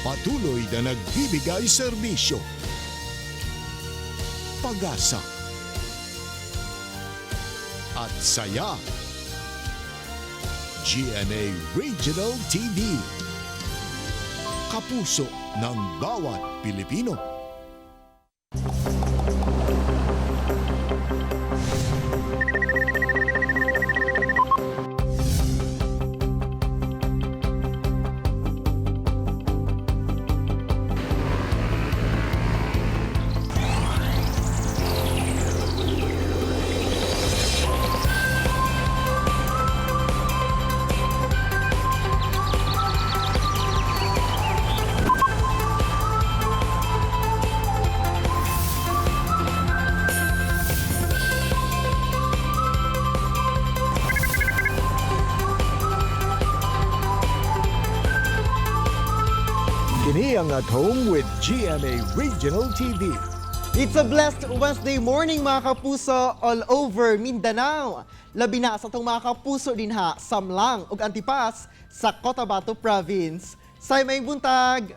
Patuloy na nagbibigay serbisyo. Pag-asa at saya. GMA Regional TV. Kapuso ng bawat Pilipino. Kini ang At Home with GMA Regional TV. It's a blessed Wednesday morning mga kapuso all over Mindanao. Labi na sa itong mga kapuso din ha, Samlang ug Antipas sa Cotabato Province. Say may buntag!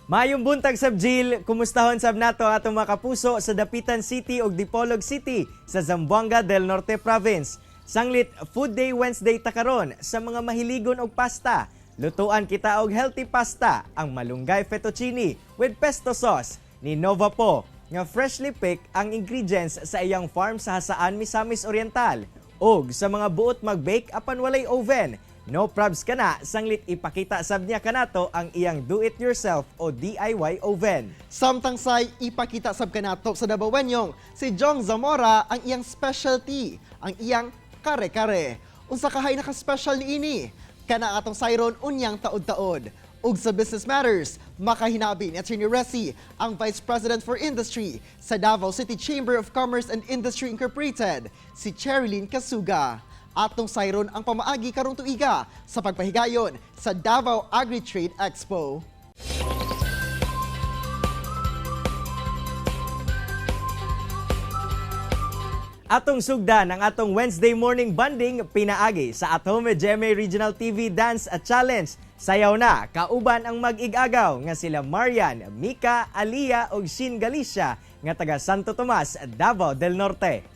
Mayong buntag sab Jill, kumustahon sab nato atong mga kapuso sa Dapitan City ug Dipolog City sa Zamboanga del Norte Province. Sanglit Food Day Wednesday ta karon sa mga mahiligon og pasta. Lutuan kita og healthy pasta, ang malunggay fettuccine with pesto sauce ni Nova Po nga freshly picked ang ingredients sa iyang farm sa Hasaan, Misamis Oriental. Og sa mga buot mag-bake apan walay oven, no probs ka na, sanglit ipakita sab niya kanato ang iyang do-it-yourself o DIY oven. Samtang say ipakita sab kanato sa Dabawenyong, si Jong Zamora ang iyang specialty, ang iyang kare-kare. Unsa kahay naka-special niini? Kana atong sayron unyang taod-taod. Ug sa Business Matters, makahinabi ni Attorney Resi, ang Vice President for Industry sa Davao City Chamber of Commerce and Industry Incorporated, si Cherilyn Kasuga. Atong sayron ang pamaagi karong tuiga sa pagpahigayon sa Davao Agri-Trade Expo. Atong sugdan ang atong Wednesday morning bonding pinaagi sa At Home with GMA Regional TV Dance at Challenge. Sayaw na, kauban ang mag-igagaw nga sila Marian, Mika, Alia ug Shin Galicia nga taga Santo Tomas, Davao del Norte.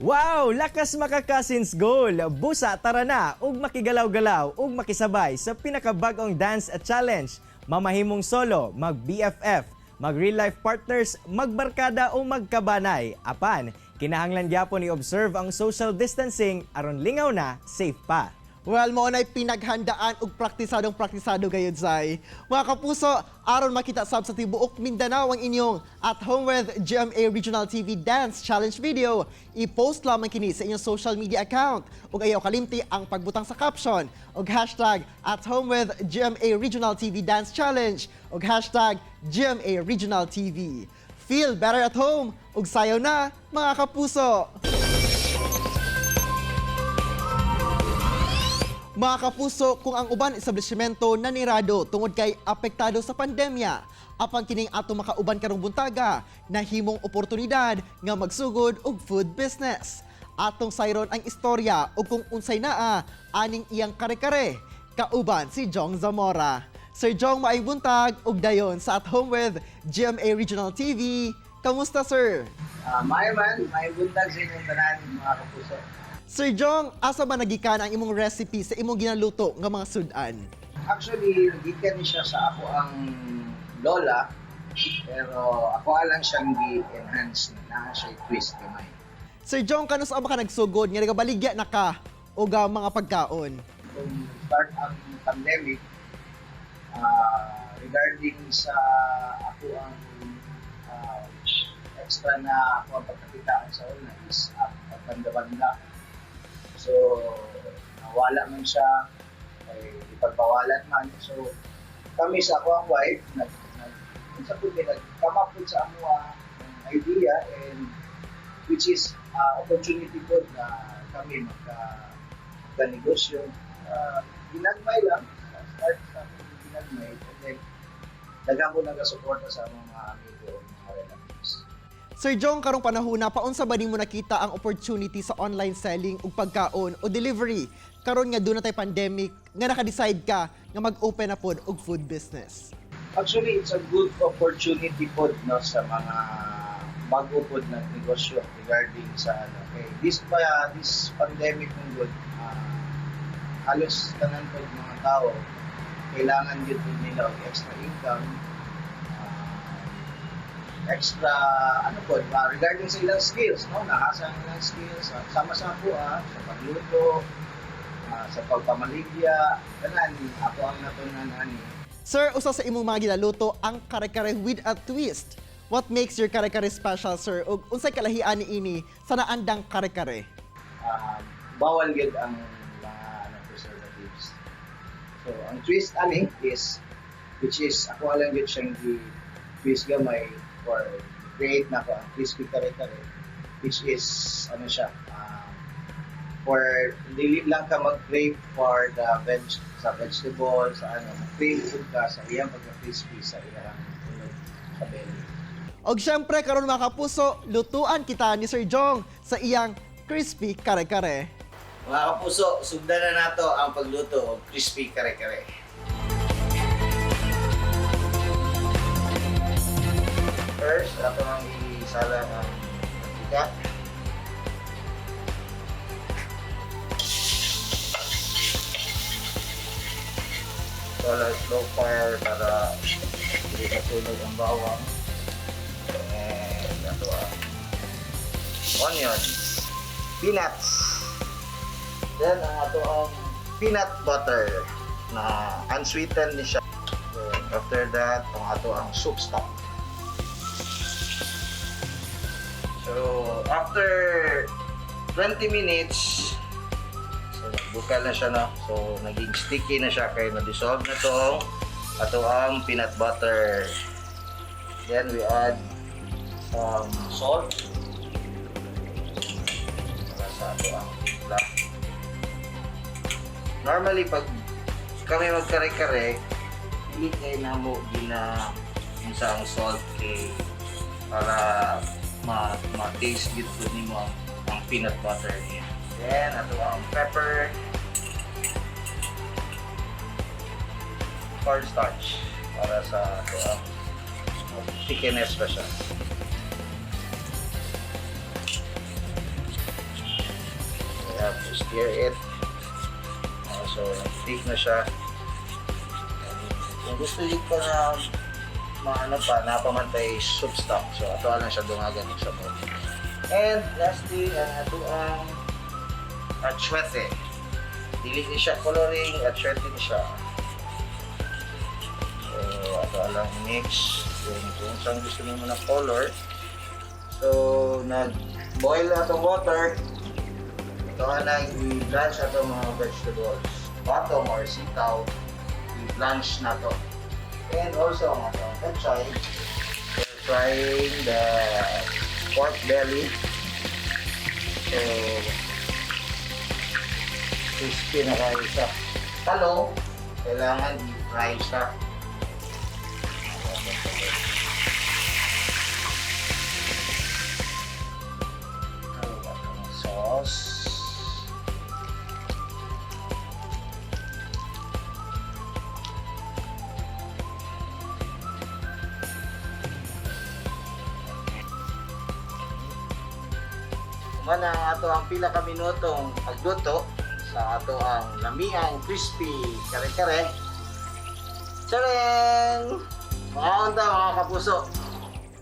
Wow! Lakas maka-cousins goal! Busa, tara na! Ug makigalaw-galaw ug makisabay sa pinakabagong dance at challenge. Mamahimong solo, mag-BFF, mag-real-life partners, magbarkada o magkabanay. Apan, kinahanglan gyapon i-observe ang social distancing aron lingaw na, safe pa. Well, mo na'y pinaghandaan ug praktisado gayud say. Mga kapuso, aron makita sab sa tibuok Mindanao ang inyong At Home with GMA Regional TV Dance Challenge video. I-post lamang kini sa inyong social media account. Ug ayaw kalimti ang pagbutang sa caption ug hashtag At Home with GMA Regional TV Dance Challenge ug hashtag GMA Regional TV. Feel better at home ug sayaw na mga kapuso. Mga kapuso, kung ang uban establishmento nanirado tungod kay apektado sa pandemya, apang kining ato makauban karong buntaga, nahimong oportunidad nga magsugod og food business. Atong sayron ang istorya o kung unsay naa aning iyang kare-kare, kauban si Jong Zamora. Sir Jong, maayong buntag ug dayon sa At Home with GMA Regional TV. Kamusta, sir? Maayong buntag sa inyong tanan, mga kapuso. Sir Jong, asa ba nagikan ang imong recipe sa imong ginaluto nga mga sudan? Actually, nagikan ni siya sa ako ang lola, pero ako lang siyang gi-enhance na siya twist gamay. Sir Jong, kanus ba ka nagsugod nga nagabaligya na ka o mga pagkaon? Kung start ang pandemic, regarding sa ako ang extra na ako ang pagkakitaan sa una is pagkanda-banda. So, nawala man siya, ay ipagbawalan man. So, kami sa ako ang wife, sa po nag-come up with sa amo idea and which is opportunity po na kami magka-negosyo. Ginagmay lang, start sa ginagmay, and then dagang ko nagasuporta sa mga amigo o mga relatives. Sir Jong, karong panahon na paunsa ba nimo nakita ang opportunity sa online selling ug pagkaon o delivery? Karon nga doon na tay pandemic, nga naka-decide ka nga mag-open na pod og food business. Actually, it's a good opportunity po no, sa mga mag-upod ng negosyo regarding sa this pandemic ng good, halos tanan po mga tao kailangan din po nila og extra income, extra regarding sa ilang skills, no, nahasa ang ilang skills sama sa po sa pagluto, sa pagpamaligya, kanan ako ang natunan ani. Sir, usa sa imong mga ginaluto ang kare-kare with a twist. What makes your kare-kare special, sir? Ug unsay kalahian niini sa naandang kare-kare? Bawal gid ang mga preservatives. So ang twist ani is which is ako lang gid siyang twist gamay for create na ko ang crispy kare-kare, which is siya for dili lang ka mag-crave for the vegetables, mag-crave food ka sa iyang pagka-crispy sa iyang sa belly. Og syempre karon mga kapuso, lutuan kita ni Sir Jong sa iyang crispy kare-kare. Mga kapuso, sugdan na nato ang pagluto og crispy kare-kare. First, ato ang isala ng mantika. Wala slow fire para hindi matunog ang bawang. And ato ang onions, peanuts. Then ang ato ang peanut butter na unsweetened ni siya. Then after that, ang ato ang soup stock. So after 20 minutes, so nagbukal na siya na. So naging sticky na siya kaya na-dissolve na to ato ang peanut butter. Then we add some salt para sa ato ang timpla. Normally pag kami magkare-kare, hindi kayo na mo gina ang salt kay para ma-taste good food ni mo ang peanut butter niya. Then ato ang pepper, cornstarch para sa ato ang thickeners pa siya. We have to stir it. So, thick na siya. Kung gusto nyo pa na napamantay soup stock. So, ato lang siya dungagan ng sabon. And lastly, ato ang atsuete. Dili ni siya coloring, atsuete ni siya. So, ato lang mix. Kung saan gusto nyo na color. So, nag-boil na itong water. Ito na i-blanch na itong mga vegetables. Bottom or sitaw, i-blanch na to. And also, ang atong pechay, we're frying the pork belly. So, crispy na kayo sa talong. Kailangan i-fry siya. Sauce. Kumana ang ato ang pila ka minutong pagluto sa ato ang lamiang crispy kare-kare. Tcharing! Makaon ta mga kapuso.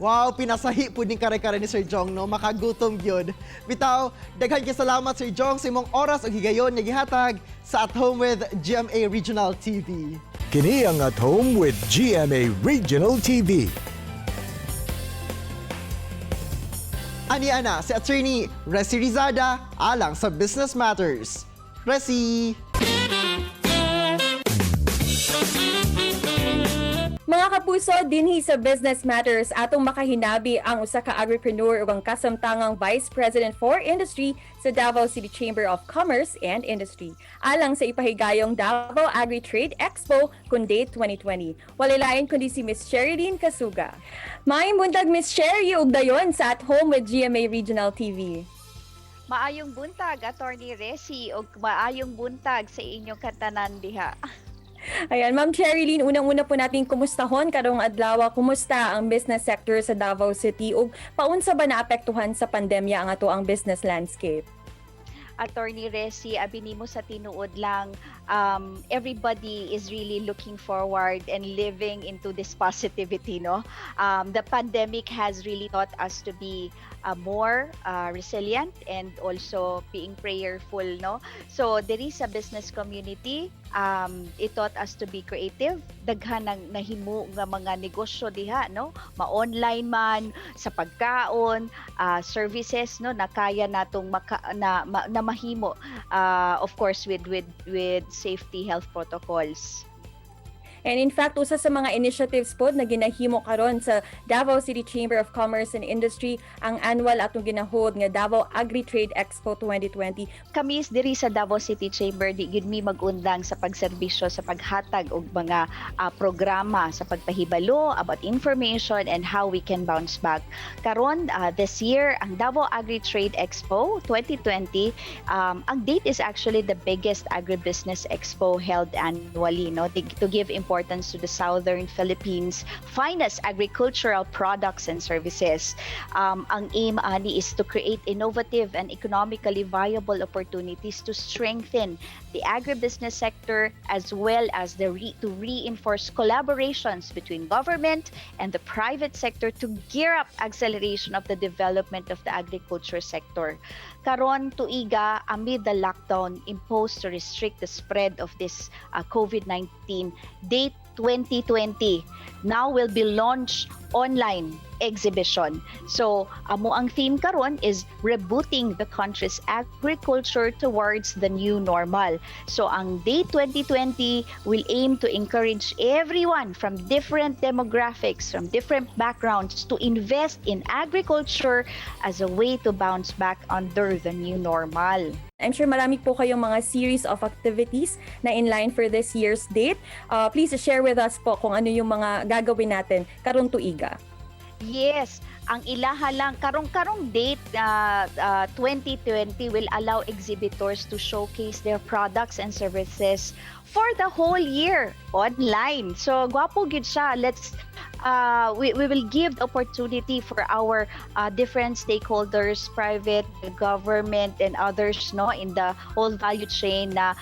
Wow, pinasahi po ning kare-kare ni Sir Jong, no? Makagutom gyud. Bitaw, daghan kay salamat Sir Jong sa imong oras ug higayon nga gihatag sa At Home with GMA Regional TV. Kini ang At Home with GMA Regional TV. Ani ana si Attorney Resi Rizada alang sa Business Matters. Resi! Mga kapuso, dinhi sa Business Matters atong makahinabi ang usa ka agripreneur ug ang kasamtangang Vice President for Industry sa Davao City Chamber of Commerce and Industry. Alang sa ipahigayong Davao Agri-Trade Expo kun date 2020. Walilain kundi si Miss Sherilyn Kasuga. Maayong buntag Miss Sherry ug dayon sa At Home with GMA Regional TV. Maayong buntag, Attorney Resi, o maayong buntag sa inyong katanan diha. Ayan, Ma'am Sherilyn, unang-una po natin kumustahon karong adlaw. Kumusta ang business sector sa Davao City ug paunsa ba naapektuhan sa pandemya ang ato ang business landscape? Attorney Resi, abinimo sa tinuod lang, everybody is really looking forward and living into this positivity, no? The pandemic has really taught us to be more resilient and also being prayerful, no? So there is a business community. It taught us to be creative. Daghan ng nahimo nga mga negosyo diha, no? Ma-online man, sa pagkaon, services, no? Na kaya natong na mahimo, of course with safety health protocols. And in fact, usa sa mga initiatives pod na ginahimo karon sa Davao City Chamber of Commerce and Industry ang annual atong ginahod nga Davao Agri-Trade Expo 2020. Kami diri sa Davao City Chamber di gid mi magundang sa pagserbisyo sa paghatag og mga programa sa pagpahibalo about information and how we can bounce back. Karon this year ang Davao Agri-Trade Expo 2020, ang date is actually the biggest agribusiness expo held annually, no, to give importance to the Southern Philippines' finest agricultural products and services. Ang aim ani is to create innovative and economically viable opportunities to strengthen the agribusiness sector as well as to reinforce collaborations between government and the private sector to gear up acceleration of the development of the agriculture sector. Karon tuiga amid the lockdown imposed to restrict the spread of this COVID-19, date 2020 now will be launched online exhibition. So, amo ang theme karon is rebooting the country's agriculture towards the new normal. So, ang Day 2020 will aim to encourage everyone from different demographics, from different backgrounds to invest in agriculture as a way to bounce back under the new normal. I'm sure marami po kayong mga series of activities na in line for this year's date. Please share with us po kung ano yung mga gagawin natin karong tuiga. Yes, ang ilaha lang karong date 2020 will allow exhibitors to showcase their products and services for the whole year online. So gwapo gid siya. We will give the opportunity for our different stakeholders, private, government, and others, no, in the whole value chain na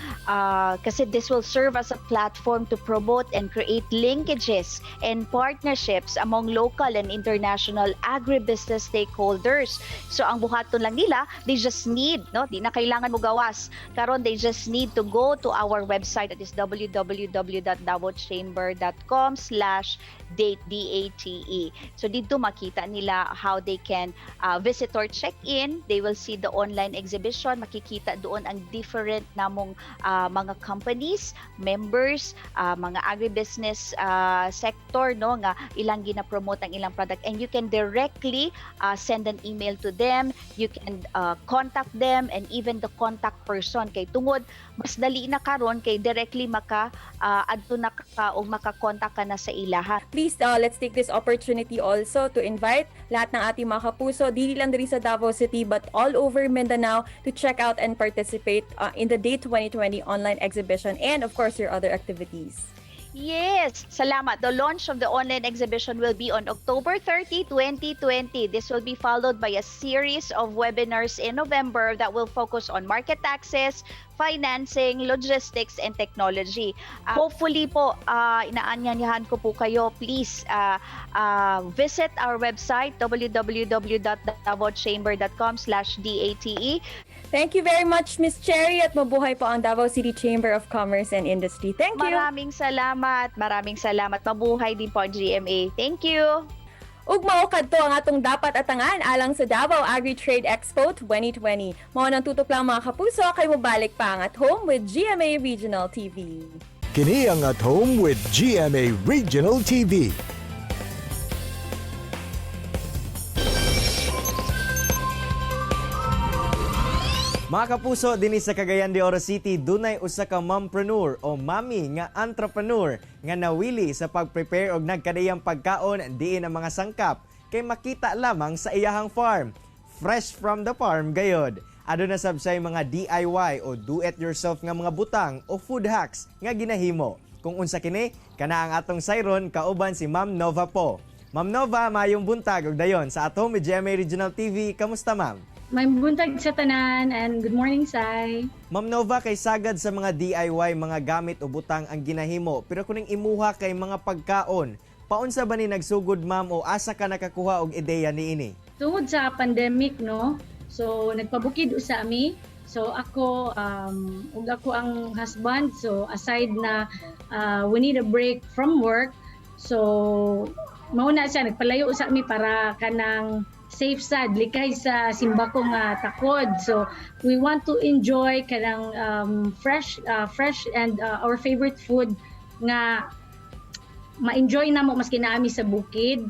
kasi this will serve as a platform to promote and create linkages and partnerships among local and international agribusiness stakeholders. So ang buhaton lang nila, they just need, no, di na kailangan mo gawas. Karon they just need to go to our website, that is www.davochamber.com/date. So dito makita nila how they can visitor check-in. They will see the online exhibition. Makikita doon ang different namong mga companies, members, mga agribusiness sector, no, nga ilang gina-promote ang ilang product, and you can directly send an email to them. You can contact them and even the contact person kay tungod mas dali na karon kay directly adto na ka o maka-contact ka na sa ilaha. Please let's take this opportunity also to invite lahat ng ating mga kapuso, dili lang diri sa Davao City but all over Mindanao to check out and participate in the Day 2020 online exhibition and of course your other activities. Yes, salamat. The launch of the online exhibition will be on October 30, 2020. This will be followed by a series of webinars in November that will focus on market access, financing, logistics, and technology. Hopefully po, inaanyayahan ko po kayo, please visit our website www.davochamber.com/date. Thank you very much, Miss Cherry, at mabuhay po ang Davao City Chamber of Commerce and Industry. Thank you. Maraming salamat. Mabuhay din po ang GMA. Thank you. Ug maukad to ang atong dapat atangan alang sa Davao Agri-Trade Expo 2020. Mao nang tutok lang mga kapuso, kay mobalik pa ang At Home with GMA Regional TV. Kini ang At Home with GMA Regional TV. Mga kapuso, dinhi sa Cagayan de Oro City, dunay usa ka mompreneur o mami nga entrepreneur nga nawili sa pag-prepare og nagkadayang pagkaon diin ang mga sangkap kay makita lamang sa iyahang farm. Fresh from the farm gayod. Aduna sab say mga DIY o do-it-yourself nga mga butang o food hacks nga ginahimo. Kung unsa kini, kana ang atong sayron kauban si Ma'am Nova po. Ma'am Nova, mayong buntag og dayon sa At Home with GMA Regional TV. Kamusta, ma'am? May buntag sa tanan and good morning, Sai. Ma'am Nova, kay sagad sa mga DIY, mga gamit o butang ang ginahimo. Pero kuning imuha kay mga pagkaon, paunsa ba ni nagsugod, ma'am, o asa ka nakakuha og ideya niini? Tungod sa pandemic, no? So, nagpabukid sa ami. So, ako, ug ako ang husband. So, aside na we need a break from work. So, mauna siya, nagpalayo sa ami para kanang safe sad, likay sa simbako nga takod. So, we want to enjoy kanang fresh and our favorite food nga ma-enjoy na mo maski naami sa bukid.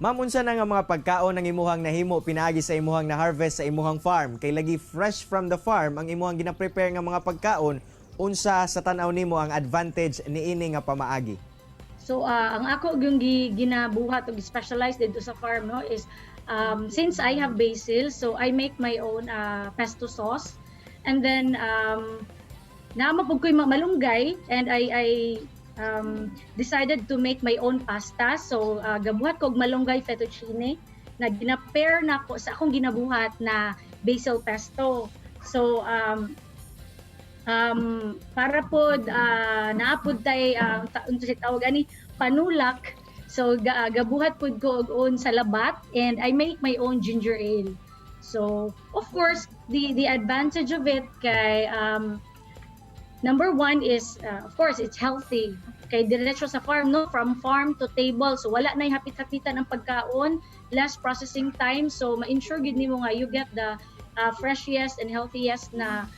Ma'am, unsa na nga mga pagkaon ang imuhang nahimo pinaagi sa imuhang na-harvest sa imuhang farm? Kay lagi fresh from the farm ang imuhang gina-prepare nga mga pagkaon, unsa sa tan-aw nimo ang advantage niini nga pamaagi? So, ang ako yung ginabuhat o specialized dito sa farm, no, is since I have basil, so I make my own pesto sauce. And then, naamapog ko yung malunggay and I decided to make my own pasta. So, gabuhat ko og malunggay fettuccine na gina-pair na ko sa akong ginabuhat na basil pesto. So, para po naapod tay unto si tawag ani panulak. So gabuhat pud ko og sa labat and I make my own ginger ale. So of course the advantage of it kay number one is of course it's healthy. Kay diretso sa farm, no, from farm to table. So wala na hapit-hapitan ang pagkaon, less processing time. So ma-ensure gid nimo nga you get the freshest and healthiest na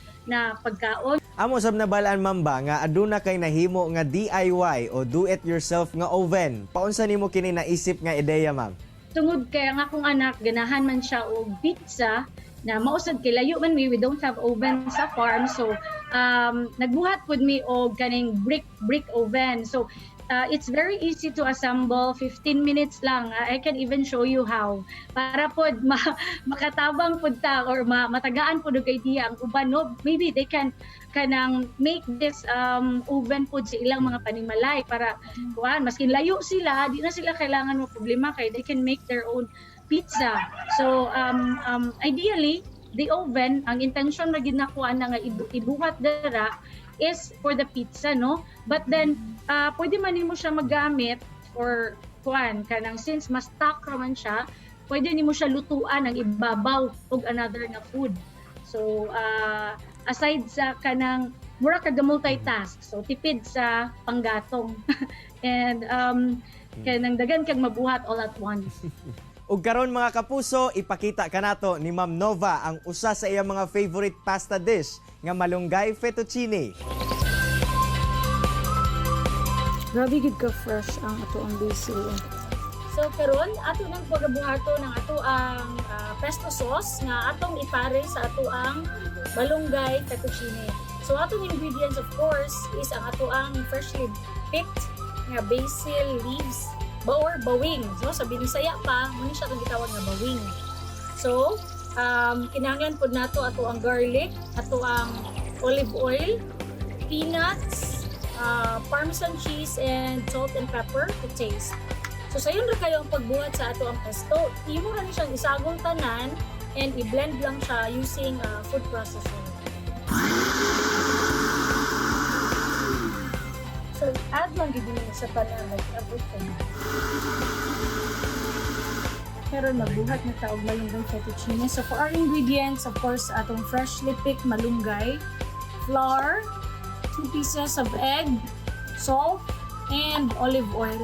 pagkaon. Amo sab nabalaan, ma'am, ba nga aduna kay nahimo nga DIY o do-it-yourself nga oven. Paunsa nimo kini naisip nga ideya, ma'am? Tungod kay ang akong anak ganahan man siya og pizza na mausad kay layo man we don't have oven sa farm. So nagbuhat pud mi og kaning brick oven. So it's very easy to assemble, 15 minutes lang. I can even show you how. Para pod makatabang pod ta or matagaan pod og idea ang uban, no? Maybe they can kanang make this oven pod sa ilang mga panimalay para kuan maskin layo sila, di na sila kailangan mo problema kay they can make their own pizza. So ideally the oven, ang intention na ginakuha na nga ibuhat dara is for the pizza, no? But then pwede man nimo siya magamit for kuan kanang since mas stock raman siya, pwede nimo siya lutuan ang ibabaw og another nga food. So aside sa kanang mura ka multitask, so tipid sa panggatong and kanang dagan kag mabuhat all at once. Ug karon mga kapuso, ipakita kanato ni Ma'am Nova ang usa sa iyang mga favorite pasta dish nga malunggay fettuccine. Grabe gid ka fresh ang ato ang basil. So karon ato nang pagabuhato ng ato ang pesto sauce nga atong ipare sa ato ang malunggay fettuccine. So atong ingredients of course is ang ato ang freshly picked nga basil leaves or bawing. So sa Binisaya pa, mo siya kang gitawag nga bawing. So kinahanglan pud nato ato ang garlic, ato ang olive oil, peanuts, Parmesan cheese and salt and pepper to taste. So sayon ra kayo ang pagbuhat sa ato ang pesto. Imo ra ni siyang isagol tanan and i-blend lang siya using food processor. So add lang gid sa tanan like everything. Pero nabuhat na taog malunggay fettuccine. So for our ingredients, of course, atong freshly picked malunggay, flour, 2 pieces of egg, salt, and olive oil.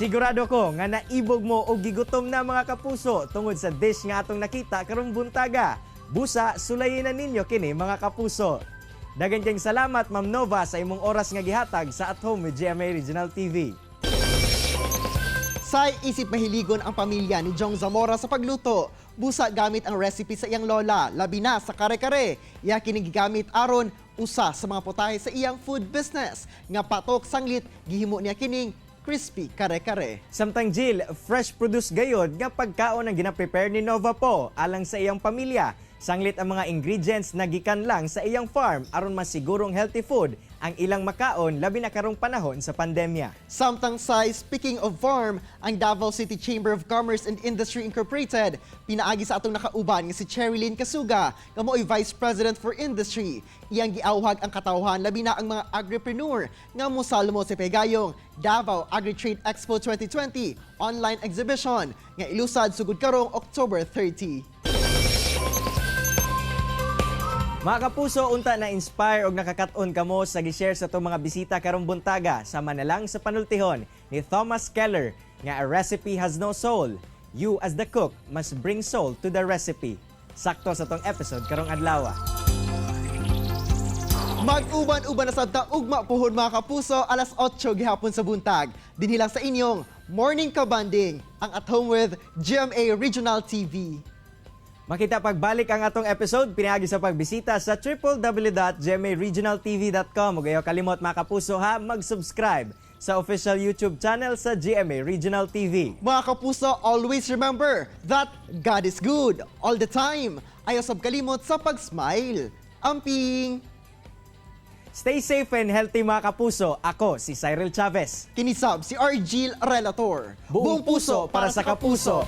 Sigurado ko nga naibog mo og gigutom na mga kapuso tungod sa dish nga atong nakita karong buntaga. Busa, sulayin na ninyo kini mga kapuso. Daghang kayong salamat Ma'am Nova sa imong oras nga gihatag sa At Home with GMA Regional TV. Say isip mahiligon ang pamilya ni Jong Zamora sa pagluto. Busa gamit ang recipe sa iyang lola, labi na sa kare-kare. Iya kining gigamit aron usa sa mga putahe sa iyang food business. Nga patok sanglit gihimo niya kining crispy kare-kare. Samtang Jill, fresh produce gayod nga pagkaon ang gina-prepare ni Nova po alang sa iyang pamilya. Sanglit ang mga ingredients na gikan lang sa iyang farm aron masigurong healthy food ang ilang makaon labi na karong panahon sa pandemya. Samtang sa speaking of farm, ang Davao City Chamber of Commerce and Industry Incorporated pinaagi sa atong nakauban nga si Cherilyn Kasuga, nga mo'y Vice President for Industry. Iyang giawhag ang katawhan labi na ang mga agripreneur nga mosalmo sa pegayong Davao Agri-Trade Expo 2020 online exhibition nga ilusad sugod karong October 30. Mga kapuso, unta na inspire og nakakaton kamo sa gi-share sa itong mga bisita karong buntaga sama na lang sa panultihon ni Thomas Keller nga a recipe has no soul. You as the cook must bring soul to the recipe. Sakto sa tong episode karong adlaw. Mag-uban-uban na sabta ugma puhon mga kapuso, alas 8 gihapon sa buntag. Dinhi lang sa inyong Morning Kabanding, ang At Home with GMA Regional TV. Makita pagbalik ang atong episode, pinaagi sa pagbisita sa www.gmaregionaltv.com. Huwag kayo kalimot mga kapuso ha, mag-subscribe sa official YouTube channel sa GMA Regional TV. Mga kapuso, always remember that God is good all the time. Ayaw sab kalimot sa pag-smile. Amping! Stay safe and healthy mga kapuso. Ako si Cyril Chavez. Kinisab si Argil Relator. Buong puso para sa kapuso.